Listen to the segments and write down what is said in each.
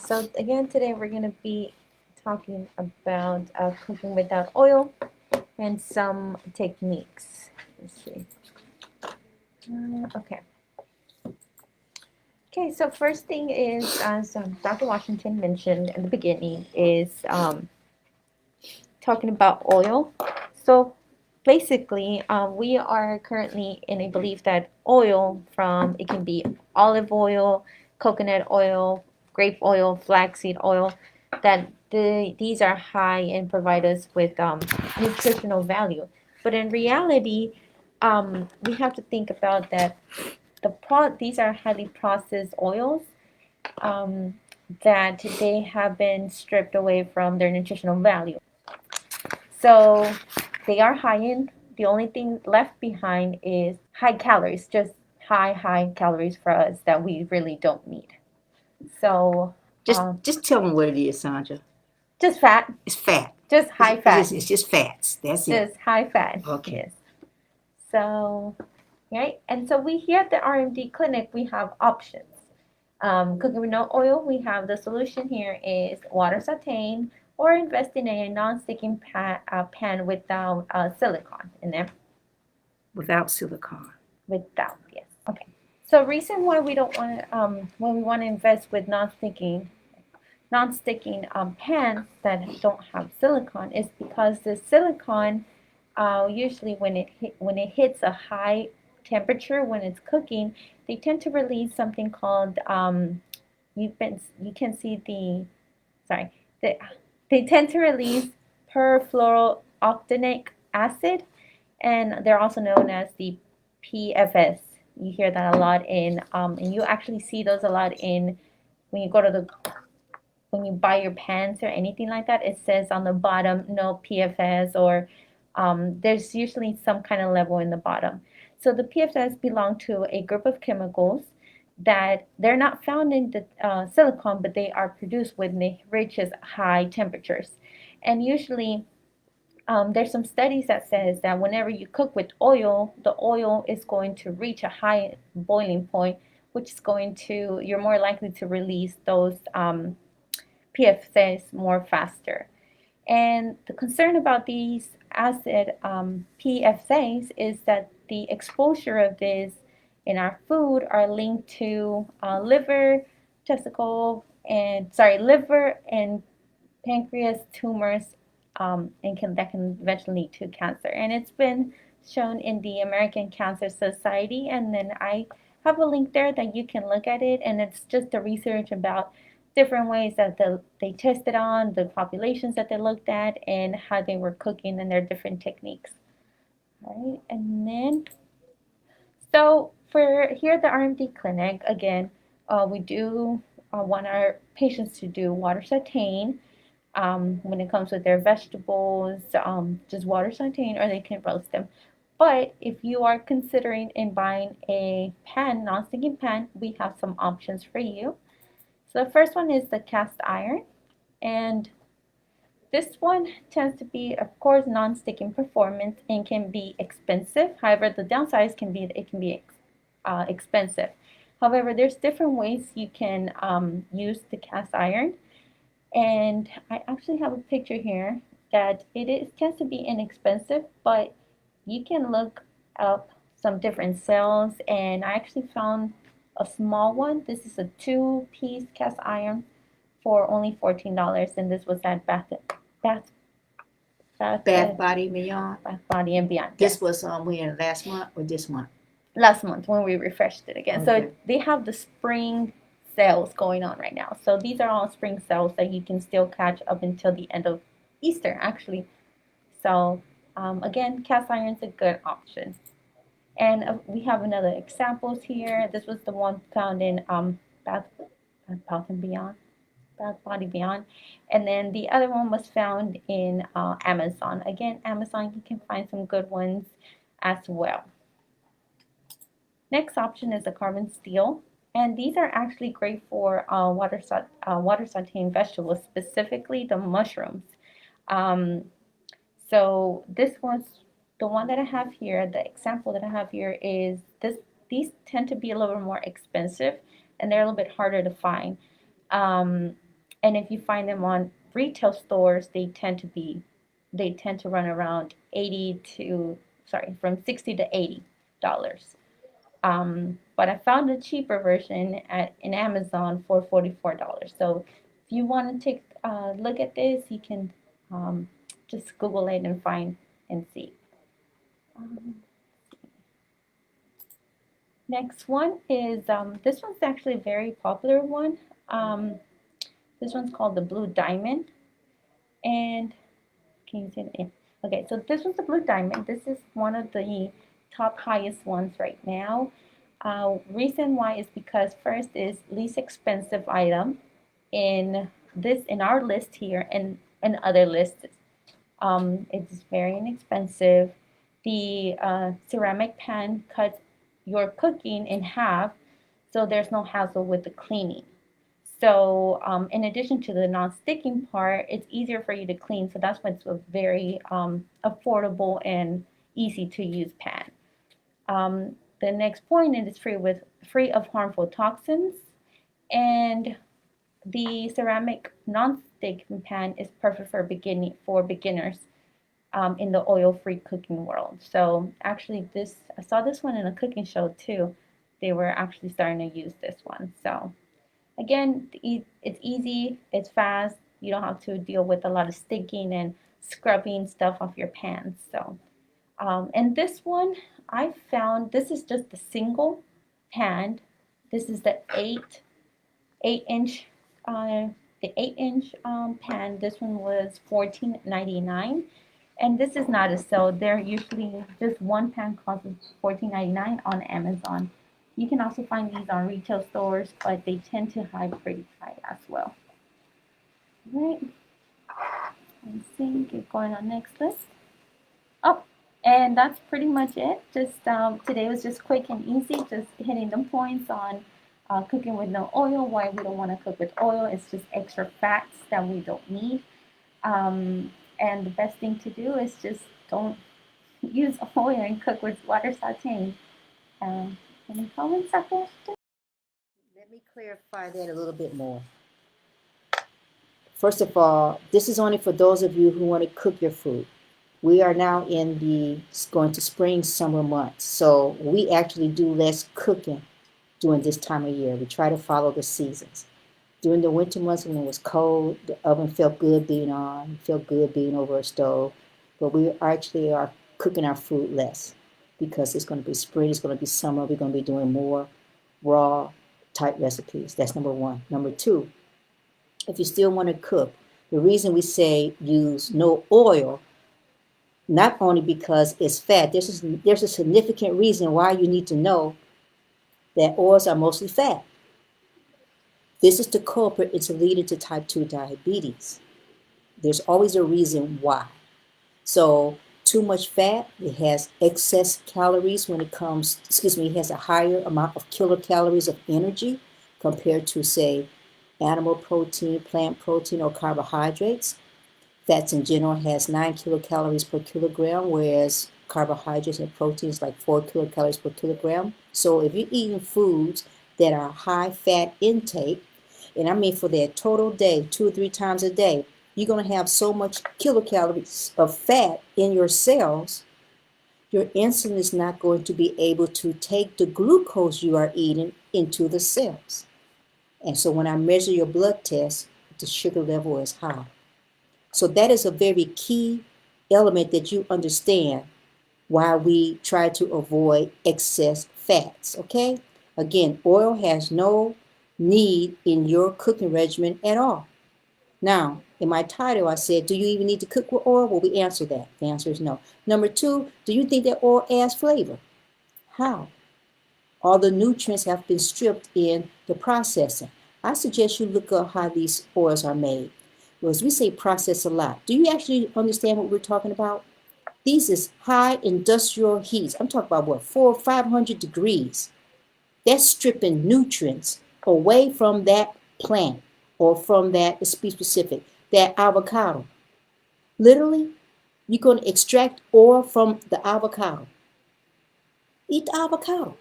So again, today we're going to be talking about cooking without oil and some techniques. Let's see. Okay. Okay, so first thing is, as Dr. Washington mentioned in the beginning, is talking about oil. So basically, we are currently in a belief that oil from it can be olive oil, coconut oil, grape oil, flaxseed oil, that these are high and provide us with nutritional value. But in reality, we have to think about that these are highly processed oils um, that they have been stripped away from their nutritional value. So they are high in. The only thing left behind is high calories, just high calories for us that we really don't need. So Just tell them what it is, Sandra. just fat, It's fat. just high fat, It's just fats. That's it. just high fat. Okay. Yes. So, right. And so we here at the RMD clinic, we have options. Cooking with no oil, we have the solution here is water sauteing or investing in a non-sticking pan without silicone in there. Without silicone. Without, yes. Okay. So reason why we don't want to, when we want to invest with non-sticking pans that don't have silicone is because the silicone, usually when it hits a high temperature when it's cooking, they tend to release something called you can see sorry the, they tend to release perfluorooctanoic acid, and they're also known as the PFS. You hear that a lot and you actually see those a lot in when you go to the when you buy your pants or anything like that. It says on the bottom no PFS, or there's usually some kind of level in the bottom. So the PFS belong to a group of chemicals that they're not found in the silicone, but they are produced when they reaches high temperatures. And usually there's some studies that says that whenever you cook with oil, the oil is going to reach a high boiling point, which is going to, you're more likely to release those PFAs more faster. And the concern about these acid PFAs is that the exposure of this in our food are linked to liver and pancreas tumors, and that can eventually lead to cancer. And it's been shown in the American Cancer Society, and then I have a link there that you can look at it, and it's just a research about different ways that they tested on the populations that they looked at and how they were cooking and their different techniques. All right, and then so for here at the RMD clinic, again, we do want our patients to do water sauteing when it comes with their vegetables, just water sauteing, or they can roast them. But if you are considering in buying a pan, non-sticking pan, we have some options for you. So the first one is the cast iron, and this one tends to be, of course, non-stick in performance and can be expensive. However, the downside can be it can be expensive. However, there's different ways you can use the cast iron, and I actually have a picture here that tends to be inexpensive, but you can look up some different sales, and I actually found a small one. This is a two-piece cast iron for only $14, and this was at Bath, Bath Body Beyond. Bath Body and Beyond. This Yes. was when last month or this month? Last month when we refreshed it again. Okay. So they have the spring sales going on right now. So these are all spring sales that you can still catch up until the end of Easter, actually. So again, cast iron is a good option. And we have another examples here. This was the one found in Bath and Beyond, Bath Body Beyond, and then the other one was found in Amazon. Again, Amazon, you can find some good ones as well. Next option is the carbon steel, and these are actually great for water sauteing vegetables, specifically the mushrooms. Um, so this was the one that I have here. The example that I have here is this. These tend to be a little bit more expensive, and they're a little bit harder to find. Um, And if you find them on retail stores, they tend to run around 80 to sorry from 60 to $80. But I found a cheaper version at in Amazon for $44. So if you want to take a look at this, you can just Google it and find and see. Um, Next one is this one's actually a very popular one. Um, this one's called the Blue Diamond, and can you see it? Yeah. Okay, so this one's the Blue Diamond. This is one of the top highest ones right now. Reason why is because first is least expensive item in our list here and other lists. It's very inexpensive. The ceramic pan cuts your cooking in half, so there's no hassle with the cleaning. So, in addition to the non-sticking part, it's easier for you to clean. So that's why it's a very affordable and easy to use pan. The next point is it's free of harmful toxins, and the ceramic non-sticking pan is perfect for beginners in the oil-free cooking world. So actually, I saw this one in a cooking show too. They were actually starting to use this one. So again, it's easy, it's fast. You don't have to deal with a lot of sticking and scrubbing stuff off your pans. So, and this one I found this is just a single pan. This is the 8 inch uh, the 8 inch pan. This one was $14.99, and this is not a sale. They're usually just one pan costs $14.99 on Amazon. You can also find these on retail stores, but they tend to hide pretty high as well. All right, let's see, keep going on next list. Oh, and that's pretty much it. Just today was just quick and easy, just hitting the points on cooking with no oil, why we don't want to cook with oil. It's just extra fats that we don't need. And the best thing to do is just don't use oil and cook with water sauteing. Any comments, Sandra? Let me clarify that a little bit more. First of all, this is only for those of you who want to cook your food. We are now in the going to spring, summer months. So we actually do less cooking during this time of year. We try to follow the seasons. During the winter months when it was cold, the oven felt good being on, felt good being over a stove. But we actually are cooking our food less because it's going to be spring, it's going to be summer. We're going to be doing more raw type recipes. That's number one. Number two, if you still want to cook, the reason we say use no oil, not only because it's fat, there's a significant reason why you need to know that oils are mostly fat. This is the culprit. It's leading to type 2 diabetes. There's always a reason why. So too much fat, it has excess calories when it comes, it has a higher amount of kilocalories of energy compared to, say, animal protein, plant protein, or carbohydrates. Fats in general has 9 kilocalories per kilogram, whereas carbohydrates and proteins like 4 kilocalories per kilogram. So if you're eating foods that are high fat intake, and I mean for their total day, 2 or 3 times a day, you're going to have so much kilocalories of fat in your cells, your insulin is not going to be able to take the glucose you are eating into the cells. And so when I measure your blood test, the sugar level is high. So that is a very key element that you understand why we try to avoid excess fats, okay? Again, oil has no need in your cooking regimen at all. Now, in my title, I said, do you even need to cook with oil? Well, we answer that. The answer is no. Number two, do you think that oil adds flavor? How? All the nutrients have been stripped in the processing. I suggest you look up how these oils are made. Because we say process a lot. Do you actually understand what we're talking about? These is high industrial heats. I'm talking about what, 400 or 500 degrees. That's stripping nutrients away from that plant or from that, let's be specific, that avocado. Literally, you're going to extract oil from the avocado. Eat the avocado.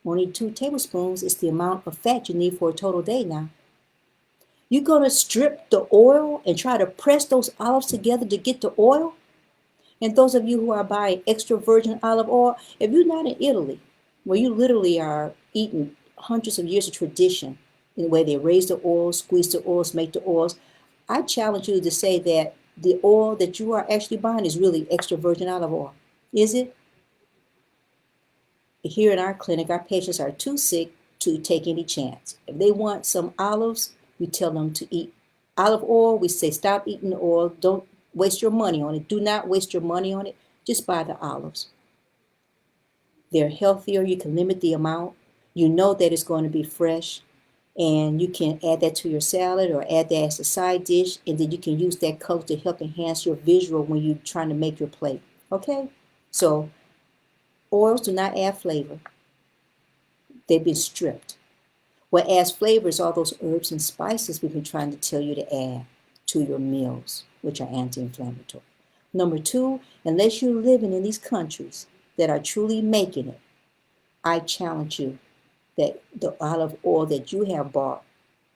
Only 2 tablespoons is the amount of fat you need for a total day now. You're going to strip the oil and try to press those olives together to get the oil? And those of you who are buying extra virgin olive oil, if you're not in Italy, where you literally are eating hundreds of years of tradition in the way they raise the oils, squeeze the oils, make the oils, I challenge you to say that the oil that you are actually buying is really extra virgin olive oil. Is it? Here in our clinic, our patients are too sick to take any chance. If they want some olives, we tell them to eat olive oil. We say stop eating the oil. Don't waste your money on it. Do not waste your money on it. Just buy the olives. They're healthier. You can limit the amount. You know that it's going to be fresh. And you can add that to your salad or add that as a side dish. And then you can use that color to help enhance your visual when you're trying to make your plate. Okay? So oils do not add flavor. They've been stripped. What adds flavor is all those herbs and spices we've been trying to tell you to add to your meals, which are anti-inflammatory. Number two, unless you're living in these countries that are truly making it, I challenge you that the olive oil that you have bought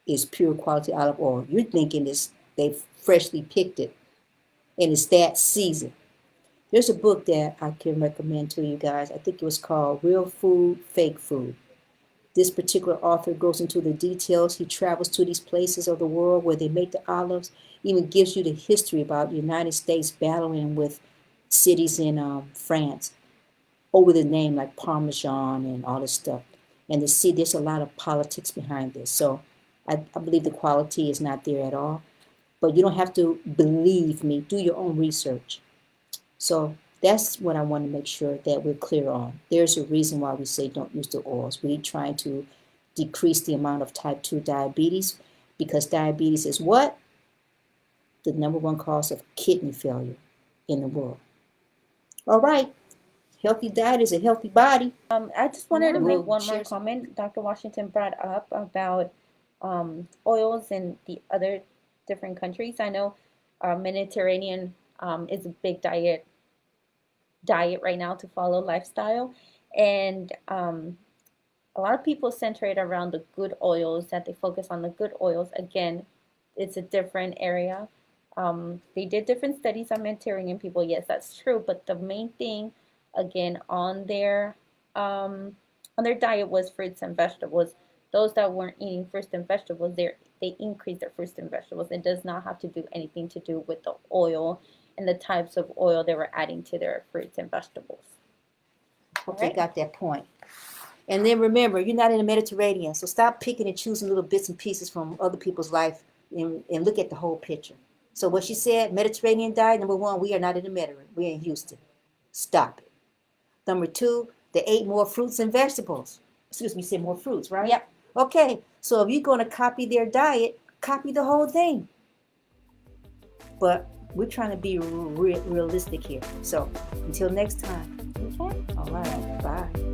is pure quality olive oil. You're thinking they've freshly picked it and it's that season. There's a book that I can recommend to you guys. I think it was called Real Food, Fake Food. This particular author goes into the details. He travels to these places of the world where they make the olives, even gives you the history about the United States battling with cities in France over the name like Parmesan and all this stuff. And to see there's a lot of politics behind this. So I believe the quality is not there at all. But you don't have to believe me. Do your own research. So that's what I want to make sure that we're clear on. There's a reason why we say don't use the oils. We're trying to decrease the amount of type 2 diabetes because diabetes is what? The number one cause of kidney failure in the world. All right. Healthy diet is a healthy body. I just wanted to make We'll one more share some. comment. Dr. Washington brought up about oils in the other different countries. I know Mediterranean is a big diet right now to follow lifestyle, and a lot of people center it around the good oils, that they focus on the good oils. Again, it's a different area. They did different studies on Mediterranean people. Yes, that's true. But the main thing, again, on their diet was fruits and vegetables. Those that weren't eating fruits and vegetables, they increased their fruits and vegetables. It does not have to do anything to do with the oil and the types of oil they were adding to their fruits and vegetables. Okay, Right. got that point. And then remember, you're not in the Mediterranean, so stop picking and choosing little bits and pieces from other people's life and look at the whole picture. So what she said, Mediterranean diet, number one, we are not in the Mediterranean. We're in Houston. Stop it. Number two, they ate more fruits and vegetables. Excuse me, said more fruits, right? Yep. Okay, so if you're going to copy their diet, copy the whole thing. But we're trying to be realistic here. So until next time. Okay. All right, bye.